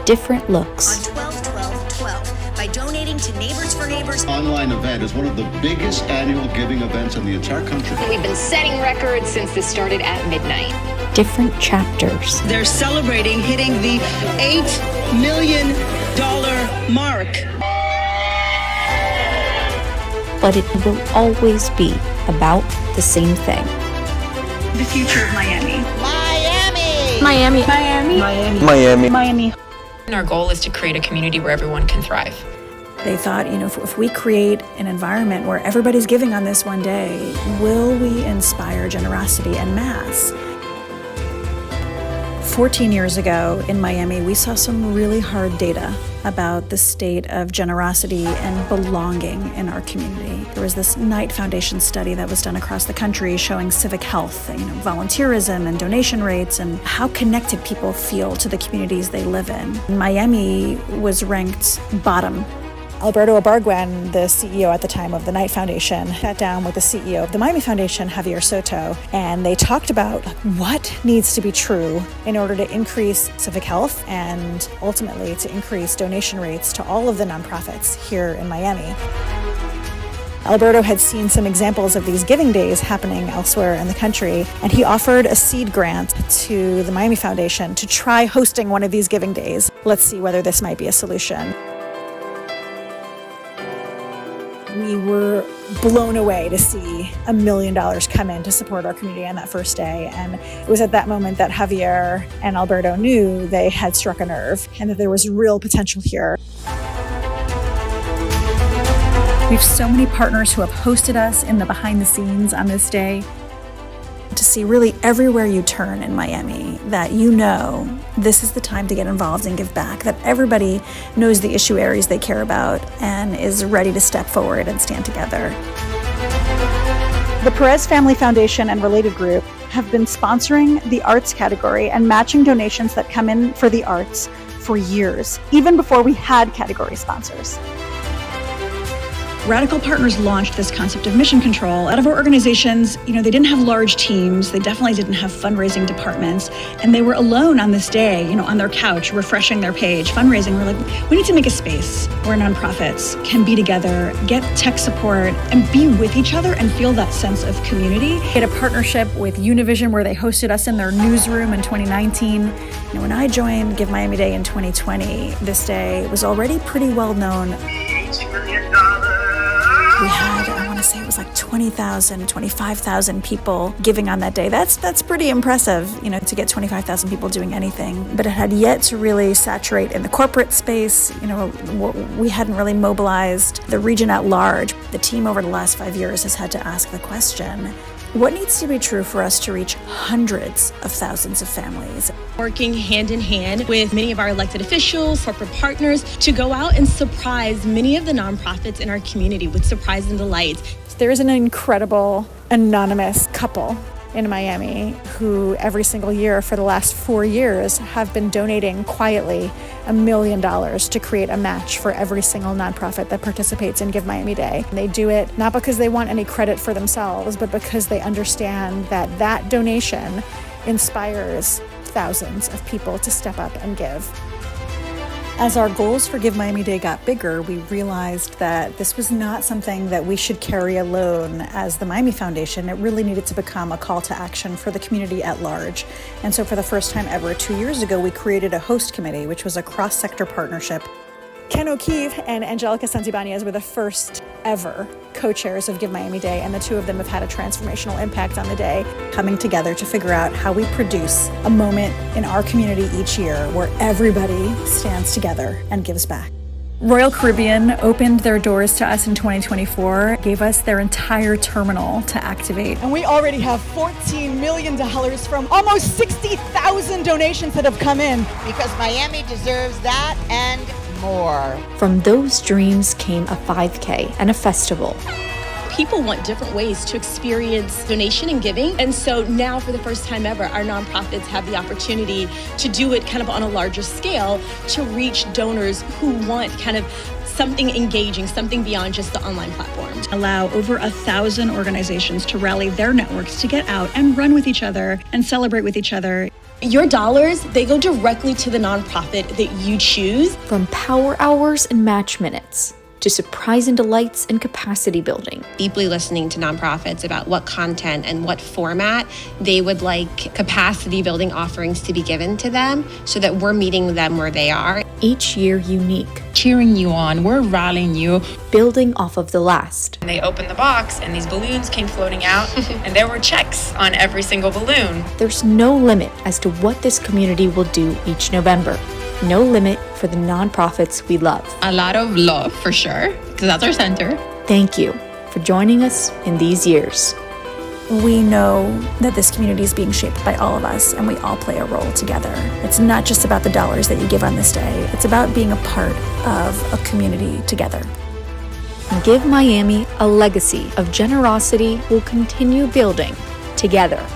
different looks. On 12-12-12, by donating to Neighbors for Neighbors. Online event is one of the biggest annual giving events in the entire country. We've been setting records since this started at midnight. Different chapters. They're celebrating hitting the $8 million mark. But it will always be about the same thing. The future of Miami. Miami. And our goal is to create a community where everyone can thrive. They thought, if we create an environment where everybody's giving on this one day, will we inspire generosity en masse? 14 years ago in Miami, we saw some really hard data about the state of generosity and belonging in our community. There was this Knight Foundation study that was done across the country showing civic health, volunteerism and donation rates and how connected people feel to the communities they live in. Miami was ranked bottom. Alberto Ibargüen, the CEO at the time of the Knight Foundation, sat down with the CEO of the Miami Foundation, Javier Soto, and they talked about what needs to be true in order to increase civic health and ultimately to increase donation rates to all of the nonprofits here in Miami. Alberto had seen some examples of these giving days happening elsewhere in the country, and he offered a seed grant to the Miami Foundation to try hosting one of these giving days. Let's see whether this might be a solution. We were blown away to see $1 million come in to support our community on that first day. And it was at that moment that Javier and Alberto knew they had struck a nerve and that there was real potential here. We have so many partners who have hosted us in the behind the scenes on this day. To see really everywhere you turn in Miami that this is the time to get involved and give back, that everybody knows the issue areas they care about and is ready to step forward and stand together. The Perez Family Foundation and Related Group have been sponsoring the arts category and matching donations that come in for the arts for years, even before we had category sponsors. Radical Partners launched this concept of mission control. Out of our organizations, they didn't have large teams. They definitely didn't have fundraising departments. And they were alone on this day, on their couch, refreshing their page, fundraising. We're like, we need to make a space where nonprofits can be together, get tech support, and be with each other and feel that sense of community. We had a partnership with Univision where they hosted us in their newsroom in 2019. When I joined Give Miami Day in 2020, this day was already pretty well known. We had, I want to say it was like 20,000, 25,000 people giving on that day. That's pretty impressive, to get 25,000 people doing anything. But it had yet to really saturate in the corporate space. We hadn't really mobilized the region at large. The team over the last 5 years has had to ask the question, what needs to be true for us to reach hundreds of thousands of families? Working hand in hand with many of our elected officials, corporate partners, to go out and surprise many of the nonprofits in our community with surprise and delights. There's an incredible anonymous couple in Miami who every single year for the last 4 years have been donating quietly $1 million to create a match for every single nonprofit that participates in Give Miami Day. And they do it not because they want any credit for themselves, but because they understand that donation inspires thousands of people to step up and give. As our goals for Give Miami Day got bigger, we realized that this was not something that we should carry alone as the Miami Foundation. It really needed to become a call to action for the community at large. And so for the first time ever, 2 years ago, we created a host committee, which was a cross-sector partnership. Ken O'Keefe and Angelica Santibanez were the first ever co-chairs of Give Miami Day, and the two of them have had a transformational impact on the day, coming together to figure out how we produce a moment in our community each year where everybody stands together and gives back. Royal Caribbean opened their doors to us in 2024, gave us their entire terminal to activate. And we already have $14 million from almost 60,000 donations that have come in. Because Miami deserves that and more. From those dreams came a 5K and a festival. People want different ways to experience donation and giving. And so now for the first time ever, our nonprofits have the opportunity to do it kind of on a larger scale to reach donors who want kind of something engaging, something beyond just the online platform. Allow over 1,000 organizations to rally their networks to get out and run with each other and celebrate with each other. Your dollars, they go directly to the nonprofit that you choose. From power hours and match minutes to surprise and delights and capacity building. Deeply listening to nonprofits about what content and what format they would like capacity building offerings to be given to them so that we're meeting them where they are. Each year unique. Cheering you on, we're rallying you. Building off of the last. And they opened the box and these balloons came floating out and there were checks on every single balloon. There's no limit as to what this community will do each November. No limit for the nonprofits we love. A lot of love, for sure, because that's our center. Thank you for joining us in these years. We know that this community is being shaped by all of us, and we all play a role together. It's not just about the dollars that you give on this day. It's about being a part of a community together. Give Miami a legacy of generosity we'll continue building together.